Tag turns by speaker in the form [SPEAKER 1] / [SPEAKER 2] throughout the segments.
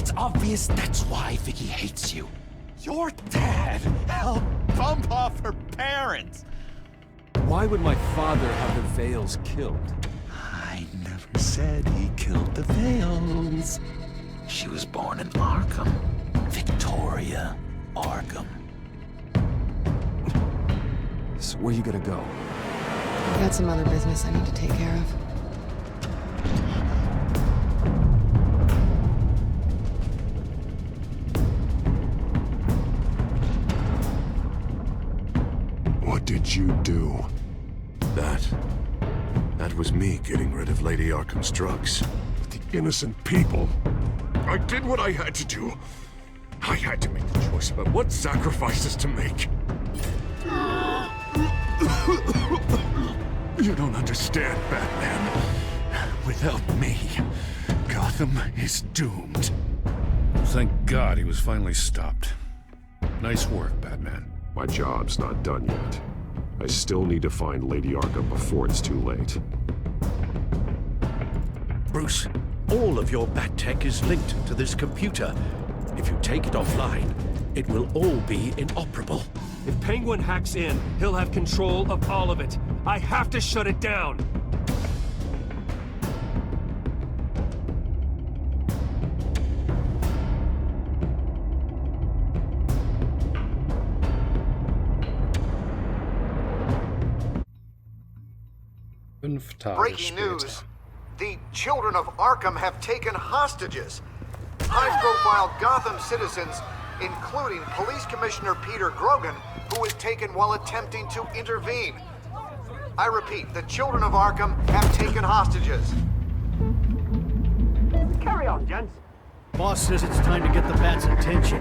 [SPEAKER 1] It's obvious that's why Vicky hates you. Your dad helped bump off her parents.
[SPEAKER 2] Why would my father have the Vales killed?
[SPEAKER 1] I never said he killed the Vales. She was born in Arkham. Victoria Arkham.
[SPEAKER 2] So where you gonna go?
[SPEAKER 3] I've got some other business I need to take care of.
[SPEAKER 4] What did you do? That was me getting rid of Lady Arkham's drugs. The innocent people. I did what I had to do. I had to make the choice about what sacrifices to make. You don't understand, Batman. Without me, Gotham is doomed.
[SPEAKER 5] Thank God he was finally stopped. Nice work, Batman.
[SPEAKER 4] My job's not done yet. I still need to find Lady Arkham before it's too late.
[SPEAKER 6] Bruce, all of your bat tech is linked to this computer. If you take it offline, it will all be inoperable.
[SPEAKER 7] If Penguin hacks in, he'll have control of all of it. I have to shut it down.
[SPEAKER 5] Fünf Tage
[SPEAKER 8] Breaking
[SPEAKER 5] später.
[SPEAKER 8] news. The children of Arkham have taken hostages. High-profile Gotham citizens, including Police Commissioner Peter Grogan, who was taken while attempting to intervene. I repeat, the children of Arkham have taken hostages.
[SPEAKER 7] Carry on, gents.
[SPEAKER 9] Boss says it's time to get the Bat's attention.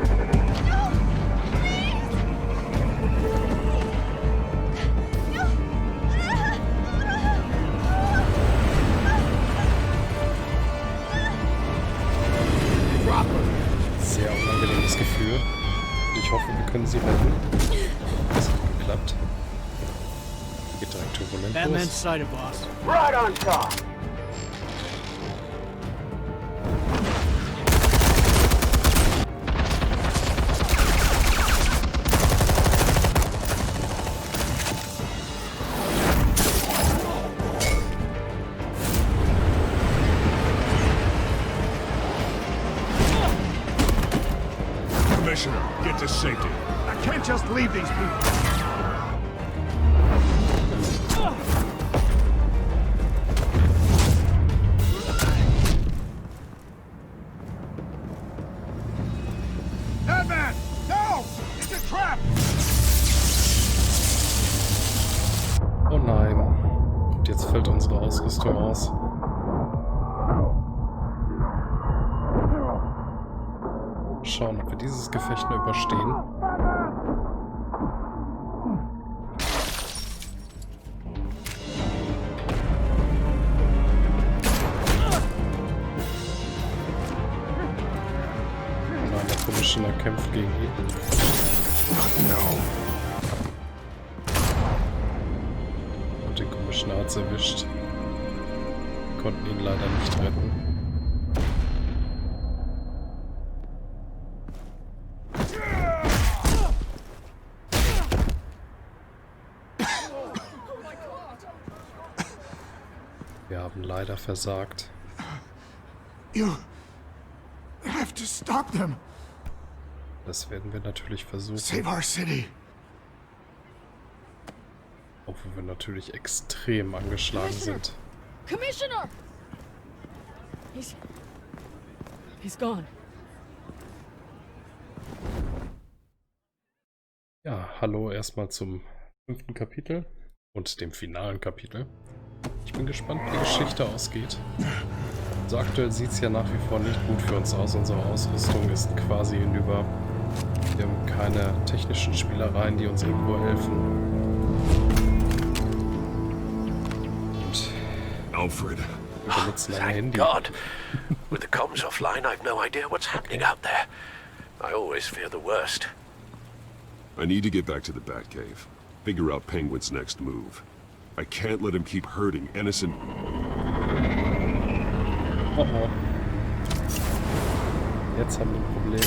[SPEAKER 5] Sehr unangenehmes Gefühl. Ich hoffe, wir können sie retten. Das hat geklappt. Geht direkt turbulent
[SPEAKER 9] Batman's
[SPEAKER 5] los.
[SPEAKER 9] sighted, boss.
[SPEAKER 7] Right on top.
[SPEAKER 4] Commissioner, get to safety.
[SPEAKER 8] I can't just leave these people. Batman! No! It's a trap!
[SPEAKER 5] Oh nein. Und jetzt fällt unsere Ausrüstung aus. Schauen, ob wir dieses Gefecht nur überstehen. Nein, der Commissioner kämpft gegen ihn. Und den Commissioner hat's erwischt. Wir konnten ihn leider nicht retten. Wir haben leider versagt.
[SPEAKER 8] You have to stop them.
[SPEAKER 5] Das werden wir natürlich versuchen.
[SPEAKER 8] Save our city.
[SPEAKER 5] Obwohl wir natürlich extrem angeschlagen sind.
[SPEAKER 3] Commissioner! He's gone.
[SPEAKER 5] Ja, hallo erstmal zum 5. Kapitel und dem finalen Kapitel. Ich bin gespannt, wie die Geschichte ausgeht. So aktuell sieht es ja nach wie vor nicht gut für uns aus. Unsere Ausrüstung ist quasi hinüber. Wir haben keine technischen Spielereien, die uns irgendwo helfen. Und
[SPEAKER 4] Alfred.
[SPEAKER 5] wir benutzen ein
[SPEAKER 6] Thank
[SPEAKER 5] Handy.
[SPEAKER 6] God. With the comms offline, I've no idea what's happening out there. I always fear the worst.
[SPEAKER 4] I need to get back to the Batcave. Figure out Penguin's next move. I can't let him keep hurting innocent...
[SPEAKER 5] Oh oh. Jetzt haben wir ein Problem.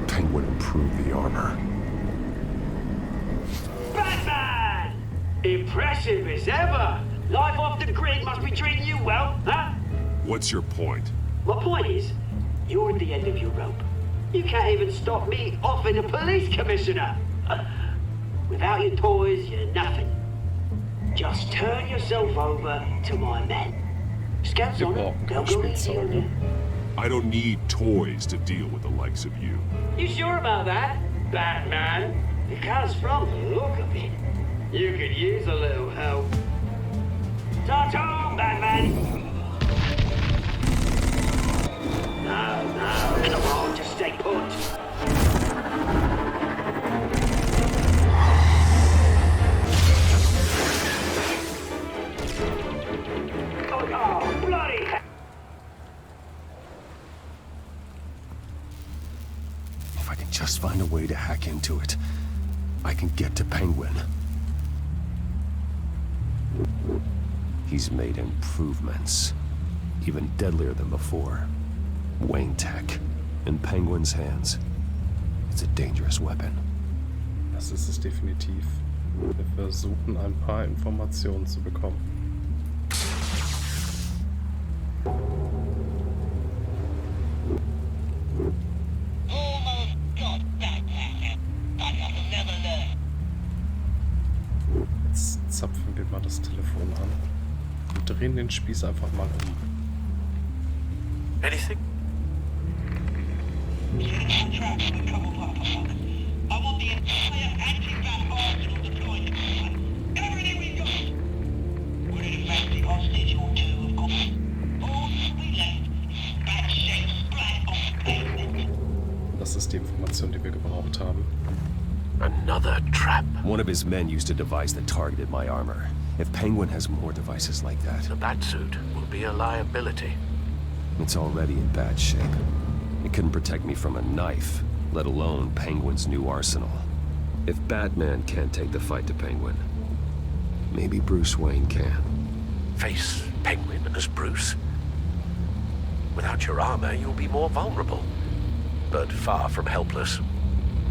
[SPEAKER 4] Penguin improved the armor.
[SPEAKER 10] Batman! Impressive as ever. Life off the grid must be treating you well, huh?
[SPEAKER 4] What's your point?
[SPEAKER 10] My point is, you're at the end of your rope. You can't even stop me offing a police commissioner. Without your toys, you're nothing. Just turn yourself over to my men. Scouts on it, they'll go easy on you.
[SPEAKER 4] I don't need toys to deal with the likes of you.
[SPEAKER 10] You sure about that, Batman? Because from the look of it, you could use a little help. Ta-ta, Batman! No, come on, just stay put. Oh, bloody hell!
[SPEAKER 4] If I can just find a way to hack into it, I can get to Penguin. He's made improvements, even deadlier than before. Wayne Tech, in Penguins' hands. It's a dangerous weapon.
[SPEAKER 5] Das ist es definitiv. Wir versuchen ein paar Informationen zu bekommen. Jetzt zapfen wir mal das Telefon an und drehen den Spieß einfach mal um.
[SPEAKER 6] Anything?
[SPEAKER 5] Das ist die Information, die wir gebraucht haben.
[SPEAKER 6] Another trap.
[SPEAKER 4] One of his men used a device that targeted my armor. If Penguin has more devices like that,
[SPEAKER 6] The Batsuit will be a liability.
[SPEAKER 4] it's already in bad shape. It couldn't protect me from a knife, let alone Penguin's new arsenal. If Batman can't take the fight to Penguin, maybe Bruce Wayne can.
[SPEAKER 6] Face Penguin as Bruce. Without your armor, you'll be more vulnerable, but far from helpless.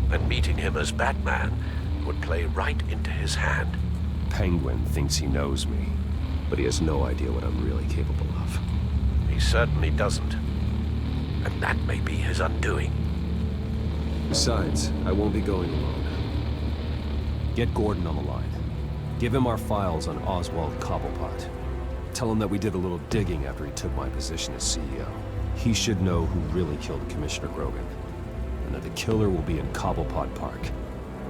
[SPEAKER 6] And meeting him as Batman would play right into his hand.
[SPEAKER 4] Penguin thinks he knows me, but he has no idea what I'm really capable of.
[SPEAKER 6] He certainly doesn't. And that may be his undoing.
[SPEAKER 4] Besides, I won't be going alone. Get Gordon on the line. Give him our files on Oswald Cobblepot. Tell him that we did a little digging after he took my position as CEO. He should know who really killed Commissioner Grogan, and that the killer will be in Cobblepot Park.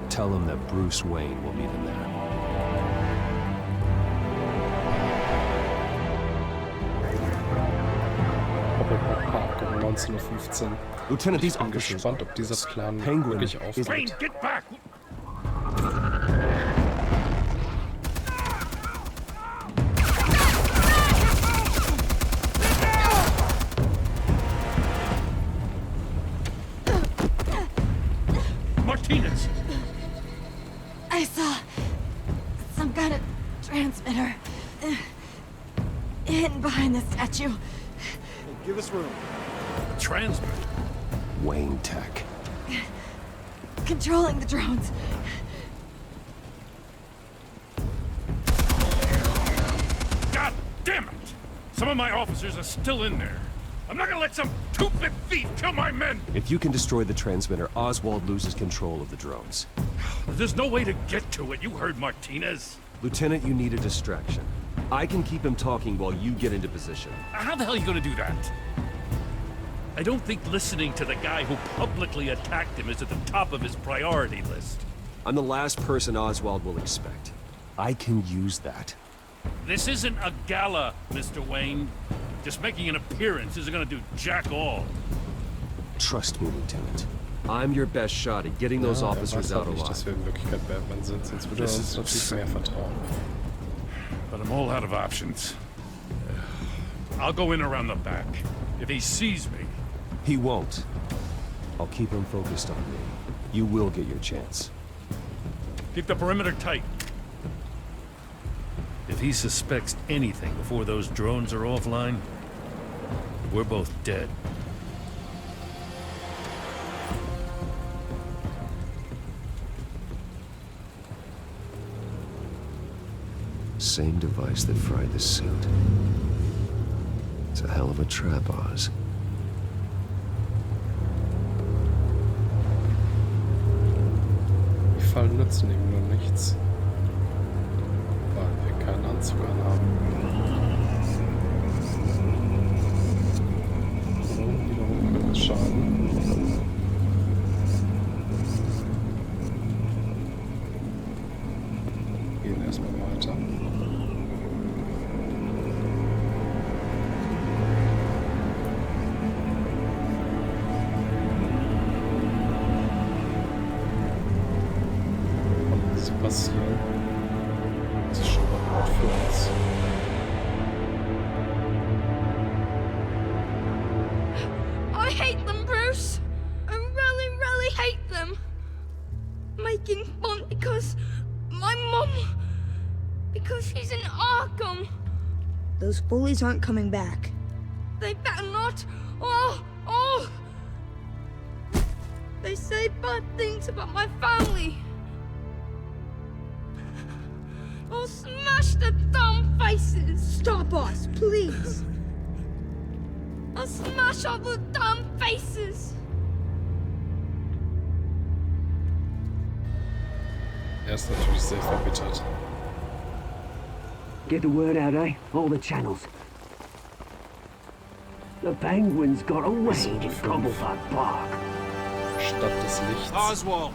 [SPEAKER 4] Tell him that Bruce Wayne will meet him there.
[SPEAKER 5] Park um 19:15 Uhr.
[SPEAKER 4] Lieutenant,
[SPEAKER 5] Ich bin gespannt, ob dieser Plan wirklich aufgeht.
[SPEAKER 4] Wayne,
[SPEAKER 6] get back!
[SPEAKER 10] Martinez!
[SPEAKER 3] I saw some kind of transmitter hidden behind the statue.
[SPEAKER 9] Give us room.
[SPEAKER 6] Transmit.
[SPEAKER 4] Wayne Tech.
[SPEAKER 3] Controlling the drones.
[SPEAKER 11] God damn it! Some of my officers are still in there. I'm not gonna let some two-bit thief kill my men!
[SPEAKER 4] If you can destroy the transmitter, Oswald loses control of the drones.
[SPEAKER 11] There's no way to get to it, you heard Martinez.
[SPEAKER 4] Lieutenant, you need a distraction. I can keep him talking while you get into position.
[SPEAKER 11] How the hell are you gonna do that? I don't think listening to the guy who publicly attacked him is at the top of his priority list.
[SPEAKER 4] I'm the last person Oswald will expect. I can use that.
[SPEAKER 11] This isn't a gala, Mr. Wayne. Just making an appearance isn't gonna do jack all.
[SPEAKER 4] Trust me, Lieutenant. I'm your best shot at getting those officers out
[SPEAKER 5] Nicht,
[SPEAKER 4] alive.
[SPEAKER 5] dass wir in Wirklichkeit Batman sind, sonst würde er uns natürlich mehr vertrauen.
[SPEAKER 11] But I'm all out of options. I'll go in around the back. If he sees me...
[SPEAKER 4] He won't. I'll keep him focused on me. You will get your chance.
[SPEAKER 11] Keep the perimeter tight. If he suspects anything before those drones are offline, we're both dead.
[SPEAKER 4] Same device that fried the suit. It's a hell of a trap, Oz.
[SPEAKER 5] Die Fallen nützen ihm nur nichts, weil wir keinen Anzug anhaben. So, wiederum können wir schaden. Gehen erstmal weiter. Passieren. Das ist schon mal gut für uns.
[SPEAKER 12] I hate them, Bruce. I really, really hate them. Making fun because my mum, because she's in Arkham.
[SPEAKER 13] Those bullies aren't coming back.
[SPEAKER 12] They better not. Oh. They say bad things about my family. I'll smash the dumb faces!
[SPEAKER 13] Stop us, please!
[SPEAKER 12] I'll smash all the dumb faces!
[SPEAKER 5] Er ist natürlich sehr verbittert.
[SPEAKER 10] Get the word out, eh? All the channels. The Penguin's got a raid in Cobblepot Park.
[SPEAKER 5] Stadt des Lichts.
[SPEAKER 2] Oswald!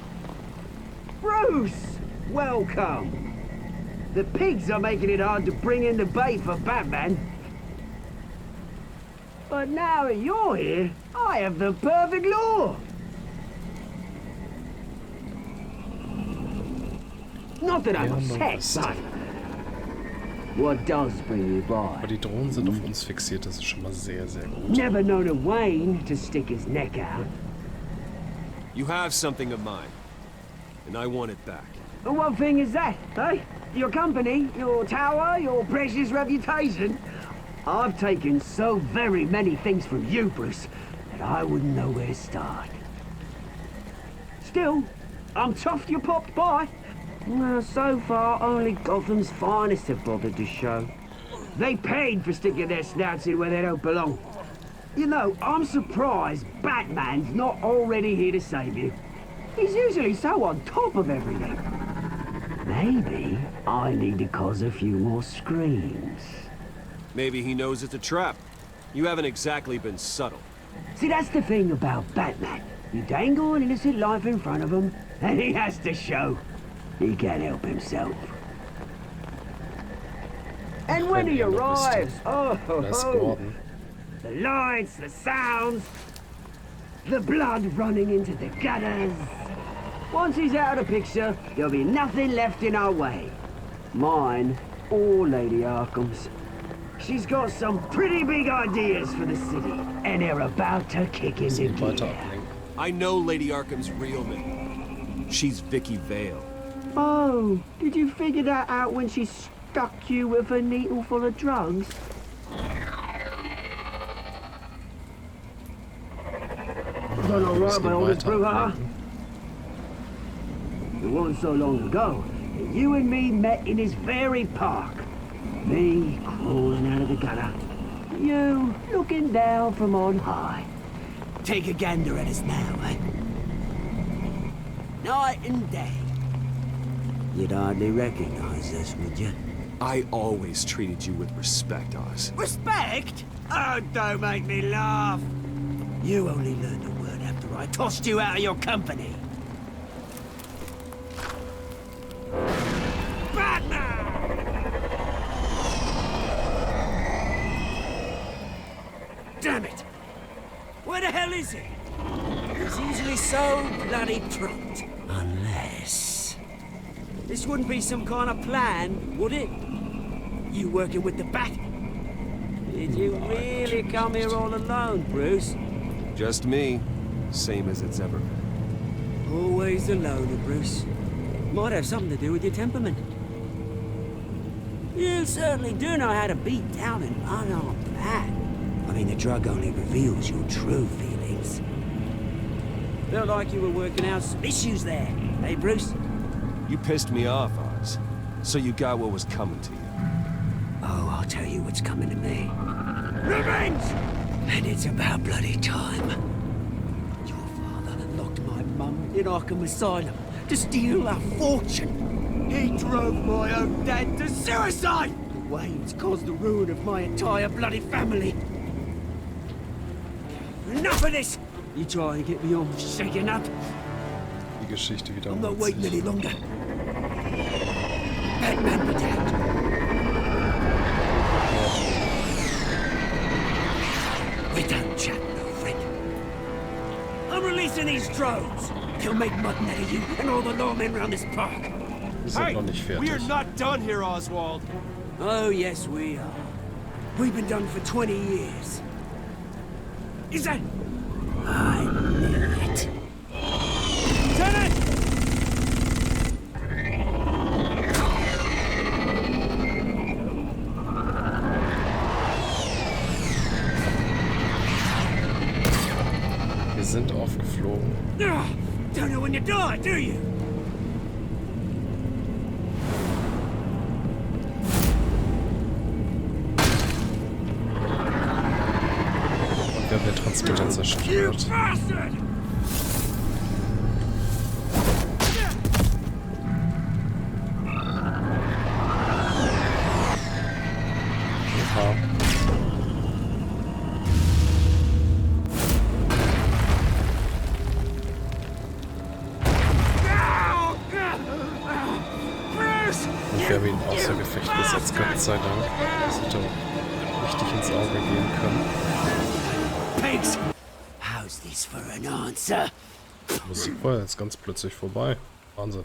[SPEAKER 10] Bruce! Welcome! The pigs are making it hard to bring in the bait for Batman. But now that you're here, I have the perfect lure. Not that I'm upset, but what does bring you by?
[SPEAKER 5] Aber die Drohnen sind auf uns fixiert, das ist schon mal sehr, sehr gut.
[SPEAKER 10] Never known a Wayne to stick his neck out.
[SPEAKER 4] You have something of mine, and I want it back.
[SPEAKER 10] And what thing is that, eh? Your company, your tower, your precious reputation. I've taken so very many things from you, Bruce, that I wouldn't know where to start. Still, I'm chuffed you popped by. Well, so far, only Gotham's finest have bothered to show. They paid for sticking their snouts in where they don't belong. You know, I'm surprised Batman's not already here to save you. He's usually so on top of everything. Maybe I need to cause a few more screams.
[SPEAKER 4] Maybe he knows it's a trap. You haven't exactly been subtle.
[SPEAKER 10] See, that's the thing about Batman. You dangle an innocent life in front of him, and he has to show. He can't help himself. And when he arrives, the lights, the sounds, the blood running into the gutters. Once he's out of the picture, there'll be nothing left in our way. Mine or Lady Arkham's. She's got some pretty big ideas for the city, and they're about to kick into gear.
[SPEAKER 4] I know Lady Arkham's real name. She's Vicky Vale.
[SPEAKER 10] Oh, did you figure that out when she stuck you with a needle full of drugs? Done all right, my oldest brouhaha. It wasn't so long ago that you and me met in this very park. Me crawling out of the gutter. You looking down from on high. Take a gander at us now, eh? Night and day. You'd hardly recognize us, would you?
[SPEAKER 4] I always treated you with respect, Oz.
[SPEAKER 10] Respect? Oh, don't make me laugh. You only learned the word after I tossed you out of your company. Damn it! Where the hell is he? He's usually so bloody prompt. Unless... This wouldn't be some kind of plan, would it? You working with the Bat? Did you really come here all alone, Bruce?
[SPEAKER 4] Just me. Same as it's ever been.
[SPEAKER 10] Always a loner, Bruce. Might have something to do with your temperament. You certainly do know how to beat down an unarmed man. I mean, the drug only reveals your true feelings. Felt like you were working out some issues there, eh, Bruce?
[SPEAKER 4] You pissed me off, Oz. So you got what was coming to you.
[SPEAKER 10] Oh, I'll tell you what's coming to me. Revenge! And it's about bloody time. Your father locked my mum in Arkham Asylum to steal our fortune. He drove my own dad to suicide! The Waynes caused the ruin of my entire bloody family. Enough of this! You try and get me all shaken up.
[SPEAKER 5] Die Geschichte
[SPEAKER 10] I'm not
[SPEAKER 5] wiederholt
[SPEAKER 10] waiting
[SPEAKER 5] sich.
[SPEAKER 10] any longer. Batman be damned. We don't chat, no friend. I'm releasing these drones. They'll make mutton out of you and all the lawmen around this park.
[SPEAKER 5] Wir sind noch nicht
[SPEAKER 7] We are
[SPEAKER 5] fertig.
[SPEAKER 7] not done here, Oswald.
[SPEAKER 10] Oh, yes, we are. We've been done for 20 years. Is that... I knew it.
[SPEAKER 7] Lieutenant!
[SPEAKER 5] Wir sind aufgeflogen.
[SPEAKER 10] Don't know when you die, do you?
[SPEAKER 5] Und wir haben den Transporter zerstört.
[SPEAKER 10] Bastard!
[SPEAKER 5] Oha. Und wir haben ihn außer Gefecht gesetzt, Gott sei Dank. Das hätte richtig ins Auge gehen können.
[SPEAKER 10] Pigs! How's this for an answer?
[SPEAKER 5] Die Musik war jetzt ganz plötzlich vorbei. Wahnsinn.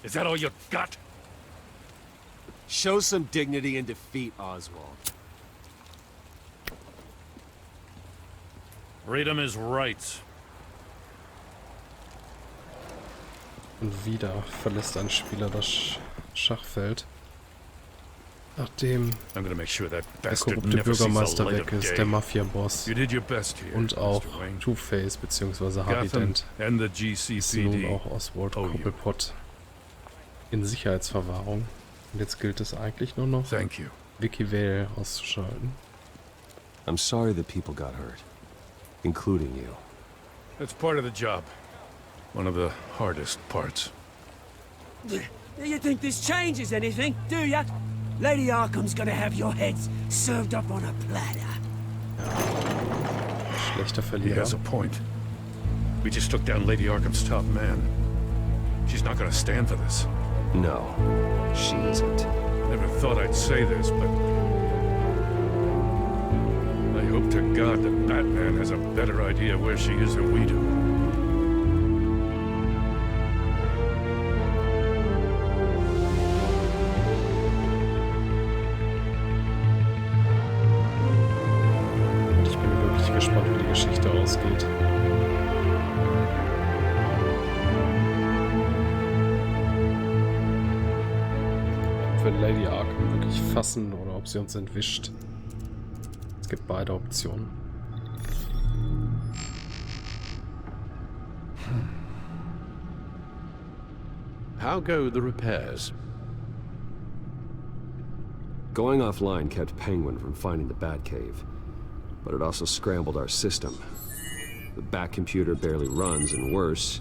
[SPEAKER 11] Is that all you got?
[SPEAKER 4] Show some dignity in defeat, Oswald.
[SPEAKER 11] Read him his rights.
[SPEAKER 5] Und wieder verlässt ein Spieler das Schachfeld, nachdem
[SPEAKER 11] I'm gonna make sure that
[SPEAKER 5] der
[SPEAKER 11] bastard
[SPEAKER 5] korrupte
[SPEAKER 11] never sees the
[SPEAKER 5] Bürgermeister
[SPEAKER 11] light
[SPEAKER 5] weg
[SPEAKER 11] of
[SPEAKER 5] ist,
[SPEAKER 11] day.
[SPEAKER 5] der Mafia-Boss
[SPEAKER 11] You did your best here,
[SPEAKER 5] und auch
[SPEAKER 11] Mr. Wayne.
[SPEAKER 5] Two-Face bzw. Harvey
[SPEAKER 11] Gotham
[SPEAKER 5] Dent
[SPEAKER 11] and the
[SPEAKER 5] ist nun
[SPEAKER 11] GCPD.
[SPEAKER 5] auch Oswald
[SPEAKER 11] owe you.
[SPEAKER 5] Cobblepot in Sicherheitsverwahrung. Und jetzt gilt es eigentlich nur noch,
[SPEAKER 11] Thank you.
[SPEAKER 5] Vicky Vale auszuschalten.
[SPEAKER 4] I'm sorry that people got hurt, including you.
[SPEAKER 11] That's part of the job. One of the hardest parts.
[SPEAKER 10] You think this changes anything, do ya? Lady Arkham's gonna have your heads served up on a platter.
[SPEAKER 5] Schlechter
[SPEAKER 11] He
[SPEAKER 5] Verlierer.
[SPEAKER 11] has a point. We just took down Lady Arkham's top man. She's not gonna stand for this.
[SPEAKER 4] No, she isn't.
[SPEAKER 11] Never thought I'd say this, but I hope to God that Batman has a better idea where she is than we do.
[SPEAKER 5] Und ich bin wirklich gespannt, wie die Geschichte ausgeht. Ob wir Lady Arkham wirklich fassen oder ob sie uns entwischt. Es gibt beide Optionen.
[SPEAKER 6] How go the repairs?
[SPEAKER 4] Going offline kept Penguin from finding the Batcave, but it also scrambled our system. The Bat computer barely runs, and worse,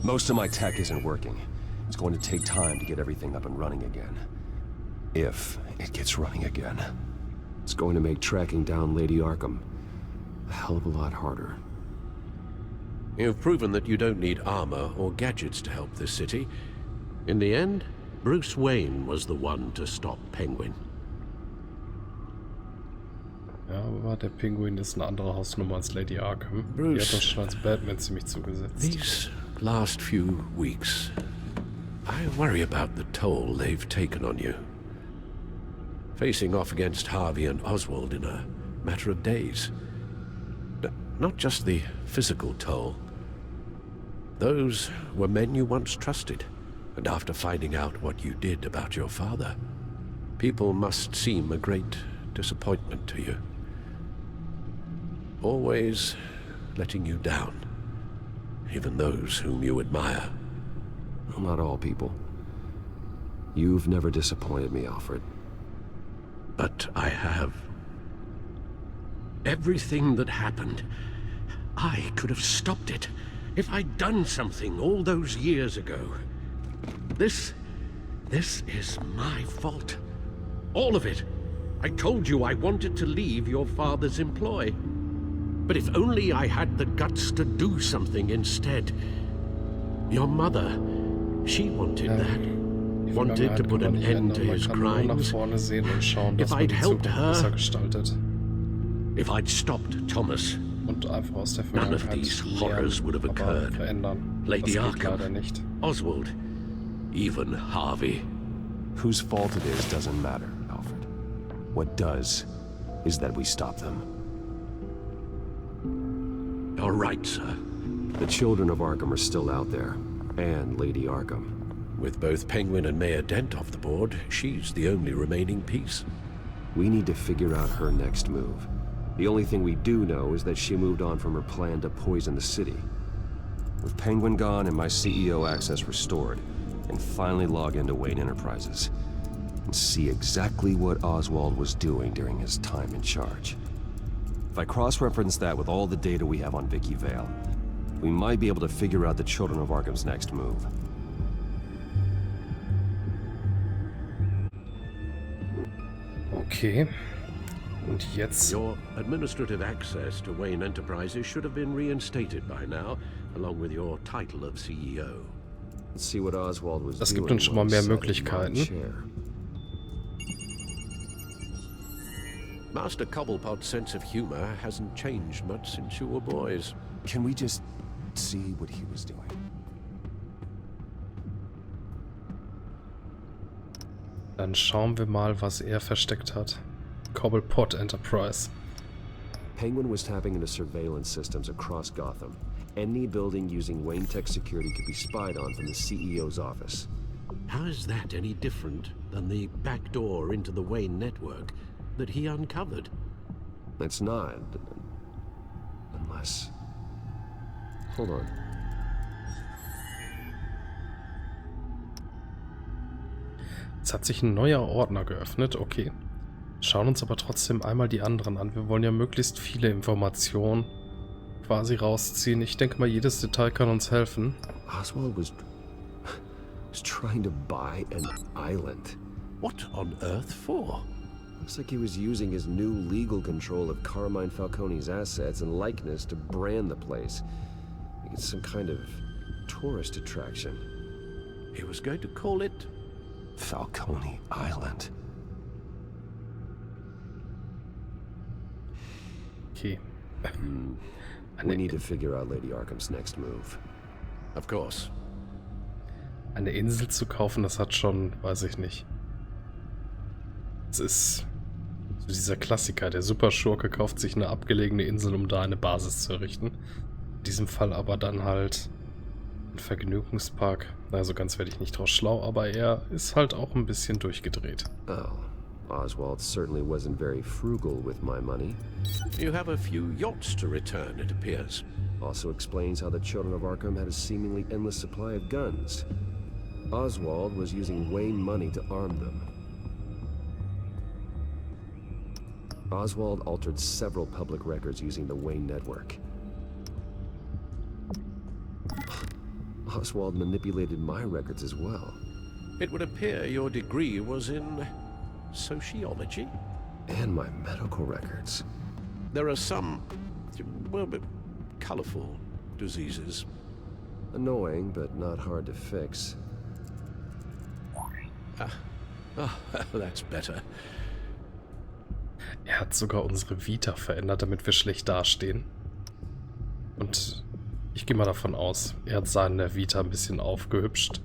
[SPEAKER 4] most of my tech isn't working. It's going to take time to get everything up and running again. If it gets running again. It's going to make tracking down Lady Arkham a hell of a lot harder.
[SPEAKER 6] You've proven that you don't need armor or gadgets to help this city. In the end, Bruce Wayne was the one to stop Penguin.
[SPEAKER 5] Ja, aber der Pinguin ist eine andere Hausnummer als Lady Arkham. Die hat uns schon als Batman ziemlich zugesetzt.
[SPEAKER 6] These last few weeks, I worry about the toll they've taken on you. Facing off against Harvey and Oswald in a matter of days. Not just the physical toll. Those were men you once trusted, and after finding out what you did about your father, people must seem a great disappointment to you. Always letting you down, even those whom you admire.
[SPEAKER 4] Well, not all people. You've never disappointed me, Alfred.
[SPEAKER 6] But I have. Everything that happened, I could have stopped it if I'd done something all those years ago. This is my fault. All of it. I told you I wanted to leave your father's employ. But if only I had the guts to do something instead. Your mother, she wanted that. Wanted to put an end to his crimes. If I'd helped her, if I'd stopped Thomas, none of these horrors would have occurred. Lady Arkham, Oswald, even Harvey.
[SPEAKER 4] Whose fault it is doesn't matter, Alfred. What does is that we stop them.
[SPEAKER 6] All right, sir.
[SPEAKER 4] The children of Arkham are still out there, and Lady Arkham.
[SPEAKER 6] With both Penguin and Mayor Dent off the board, she's the only remaining piece.
[SPEAKER 4] We need to figure out her next move. The only thing we do know is that she moved on from her plan to poison the city. With Penguin gone and my CEO access restored, and finally log into Wayne Enterprises and see exactly what Oswald was doing during his time in charge. If I cross-reference that with all the data we have on Vicky Vale, we might be able to figure out the Children of Arkham's next move.
[SPEAKER 5] Okay. Und jetzt?
[SPEAKER 6] Your administrative access to Wayne Enterprises should have been reinstated by now, along with your title of CEO.
[SPEAKER 4] Let's see what Oswald was
[SPEAKER 5] Das gibt uns schon mal mehr Möglichkeiten.
[SPEAKER 6] Master Cobblepot's sense of humor hasn't changed much since you were boys.
[SPEAKER 4] Can we just see what he was doing?
[SPEAKER 5] Dann schauen wir mal, was er versteckt hat. Cobblepot Enterprise.
[SPEAKER 4] Penguin was tapping into surveillance systems across Gotham. Any building using Wayne Tech security could be spied on from the CEO's office.
[SPEAKER 6] How is that any different than the back door into the Wayne network that he uncovered?
[SPEAKER 4] It's not. Unless... Hold on.
[SPEAKER 5] Jetzt hat sich ein neuer Ordner geöffnet, okay. Schauen uns aber trotzdem einmal die anderen an. Wir wollen ja möglichst viele Informationen quasi rausziehen. Ich denke mal, jedes Detail kann uns helfen.
[SPEAKER 4] Oswald was trying to buy an island.
[SPEAKER 6] What on earth for?
[SPEAKER 4] Looks like he was using his new legal control of Carmine Falcone's assets and likeness to brand the place. Like it's some kind of tourist attraction.
[SPEAKER 6] He was going to call it
[SPEAKER 4] Falcone Island.
[SPEAKER 5] Okay.
[SPEAKER 4] We need to figure out Lady Arkham's next move.
[SPEAKER 6] Of course.
[SPEAKER 5] Eine Insel zu kaufen, das hat schon, weiß ich nicht. Es ist so dieser Klassiker, der Superschurke kauft sich eine abgelegene Insel, um da eine Basis zu errichten. In diesem Fall aber dann halt ein Vergnügungspark. Also ganz werde ich nicht draus schlau, aber er ist halt auch ein bisschen durchgedreht.
[SPEAKER 4] Oh, Oswald certainly wasn't very frugal with my money.
[SPEAKER 6] You have a few yachts to return, it appears.
[SPEAKER 4] Also explains how the Children of Arkham had a seemingly endless supply of guns. Oswald was using Wayne money to arm them. Oswald altered several public records using the Wayne network. Oswald manipulated my records as well.
[SPEAKER 6] It would appear your degree was in sociology?
[SPEAKER 4] And my medical records.
[SPEAKER 6] There are some, well, colorful diseases.
[SPEAKER 4] Annoying, but not hard to fix.
[SPEAKER 6] That's better.
[SPEAKER 5] Er hat sogar unsere Vita verändert, damit wir schlecht dastehen. Und ich gehe mal davon aus, er hat seine Vita ein bisschen aufgehübscht.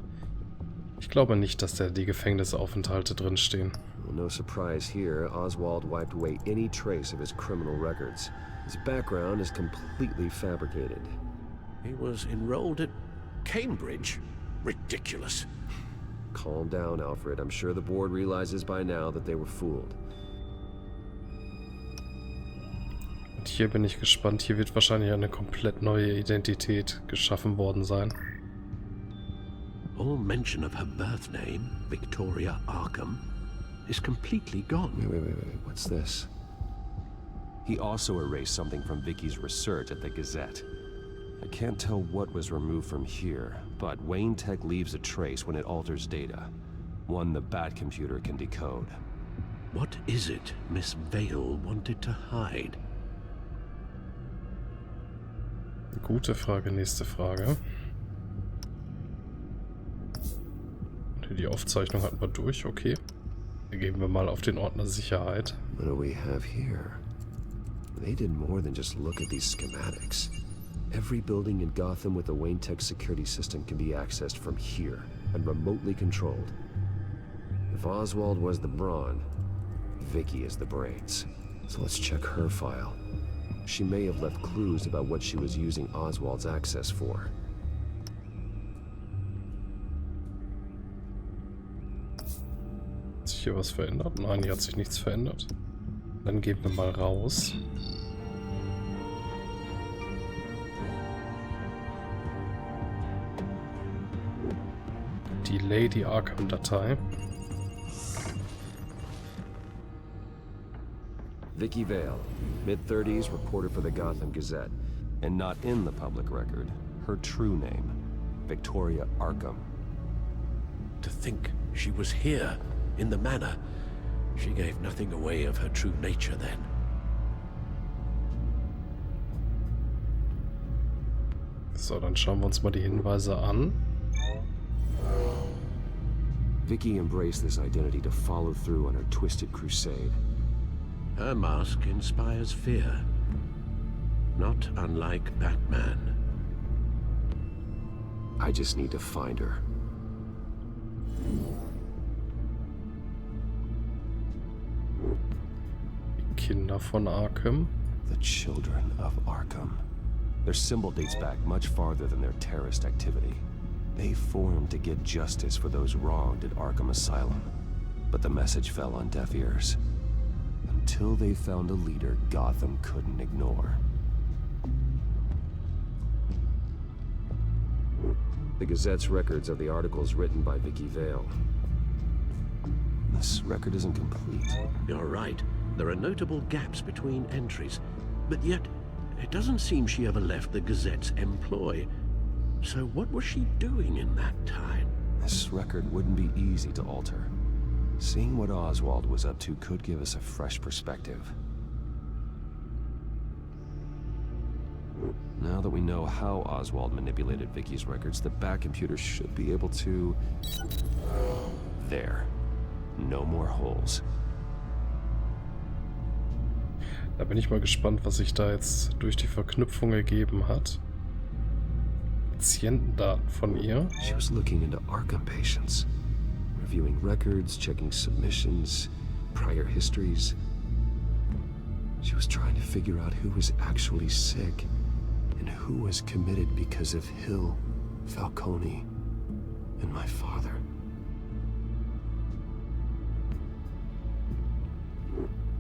[SPEAKER 5] Ich glaube nicht, dass da die Gefängnisaufenthalte drinstehen.
[SPEAKER 4] Well, no surprise here, Oswald wiped away any trace of his criminal records. His background is completely fabricated.
[SPEAKER 6] He was enrolled at Cambridge? Ridiculous.
[SPEAKER 4] Calm down, Alfred. I'm sure the board realizes by now that they were fooled.
[SPEAKER 5] Und hier bin ich gespannt. Hier wird wahrscheinlich eine komplett neue Identität geschaffen worden sein.
[SPEAKER 6] all mention of her birth name, Victoria Arkham, is completely gone.
[SPEAKER 4] Wait. What's this? He also erased something from Vicky's research at the Gazette. I can't tell what was removed from here, but Wayne Tech leaves a trace when it alters data. One the Bat computer can decode.
[SPEAKER 6] What is it Miss Vale wanted to hide?
[SPEAKER 5] Gute Frage, nächste Frage. Die Aufzeichnung hatten wir durch, okay. Dann gehen wir mal auf den Ordner Sicherheit.
[SPEAKER 4] What do we have here? They did more than just look at these schematics. Every building in Gotham with a Wayne Tech security system can be accessed from here and remotely controlled. If Oswald was the brawn, Vicky is the brains. So let's check her file. She may have left clues about what she was using Oswald's access for.
[SPEAKER 5] Hat sich hier was verändert? Nein, hier hat sich nichts verändert. Dann gehen wir mal raus. Die Lady Arkham-Datei.
[SPEAKER 4] Vicky Vale, mid-30s, reporter for the Gotham Gazette. And not in the public record. Her true name, Victoria Arkham.
[SPEAKER 6] To think she was here, in the manor. She gave nothing away of her true nature then.
[SPEAKER 5] So, dann schauen wir uns mal die Hinweise an.
[SPEAKER 4] Vicky embraced this identity to follow through on her twisted crusade.
[SPEAKER 6] Her mask inspires fear. Not unlike Batman.
[SPEAKER 4] I just need to find her.
[SPEAKER 5] Kinder von Arkham.
[SPEAKER 4] The children of Arkham. Their symbol dates back much farther than their terrorist activity. They formed to get justice for those wronged at Arkham Asylum. But the message fell on deaf ears. Until they found a leader Gotham couldn't ignore. The Gazette's records are the articles written by Vicky Vale. This record isn't complete.
[SPEAKER 6] You're right. There are notable gaps between entries. But yet, it doesn't seem she ever left the Gazette's employ. So what was she doing in that time?
[SPEAKER 4] This record wouldn't be easy to alter. Seeing what Oswald was up to could give us a fresh perspective. Now that we know how Oswald manipulated Vicky's records, the Bat computer should be able to... There. No more holes.
[SPEAKER 5] Da bin ich mal gespannt, was sich da jetzt durch die Verknüpfung ergeben hat. Patientendaten von ihr.
[SPEAKER 4] She was looking into Arkham patients. Reviewing records, checking submissions, prior histories. She was trying to figure out who was actually sick and who was committed because of Hill, Falcone, and my father.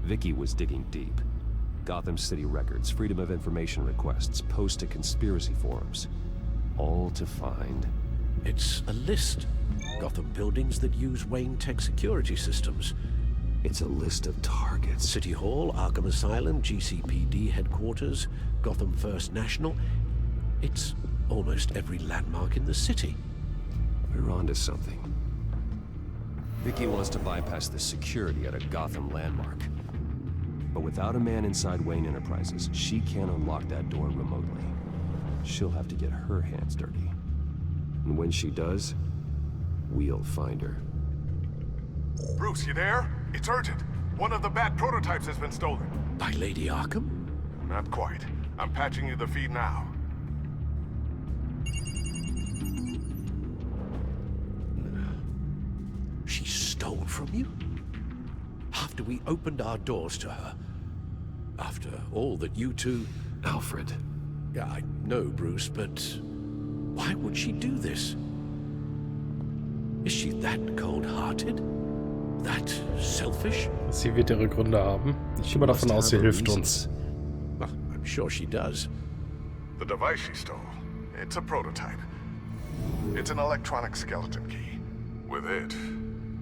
[SPEAKER 4] Vicky was digging deep. Gotham City records, Freedom of Information requests, posts to conspiracy forums. All to find...
[SPEAKER 6] It's a list. Gotham buildings that use Wayne Tech security systems.
[SPEAKER 4] It's a list of targets.
[SPEAKER 6] City Hall, Arkham Asylum, GCPD headquarters, Gotham First National. It's almost every landmark in the city.
[SPEAKER 4] We're onto something. Vicky wants to bypass the security at a Gotham landmark. But without a man inside Wayne Enterprises, she can't unlock that door remotely. She'll have to get her hands dirty. And when she does, we'll find her.
[SPEAKER 14] Bruce, you there? It's urgent. One of the Bat prototypes has been stolen.
[SPEAKER 6] By Lady Arkham?
[SPEAKER 14] Not quite. I'm patching you the feed now.
[SPEAKER 6] She stole from you? After we opened our doors to her? After all that you two...
[SPEAKER 4] Alfred.
[SPEAKER 6] Yeah, I know, Bruce, but... why would she do this? Is she that cold-hearted? That selfish?
[SPEAKER 5] Sie wird ihre Gründe haben. Ich gehe mal davon aus, sie hilft uns.
[SPEAKER 6] Well, I'm sure she does.
[SPEAKER 14] The device she stole. It's a prototype. It's an electronic skeleton key. With it,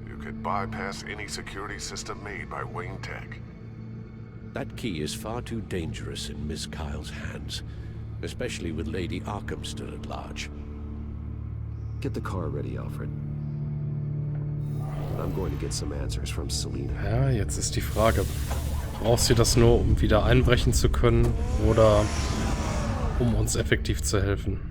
[SPEAKER 14] you could bypass any security system made by Wayne Tech.
[SPEAKER 6] That key is far too dangerous in Miss Kyle's hands, especially with Lady Arkham still at large.
[SPEAKER 4] Get the car ready, Alfred. I'm going to get some answers from Selina.
[SPEAKER 5] Ja, jetzt ist die Frage, brauchst du das nur, um wieder einbrechen zu können oder um uns effektiv zu helfen?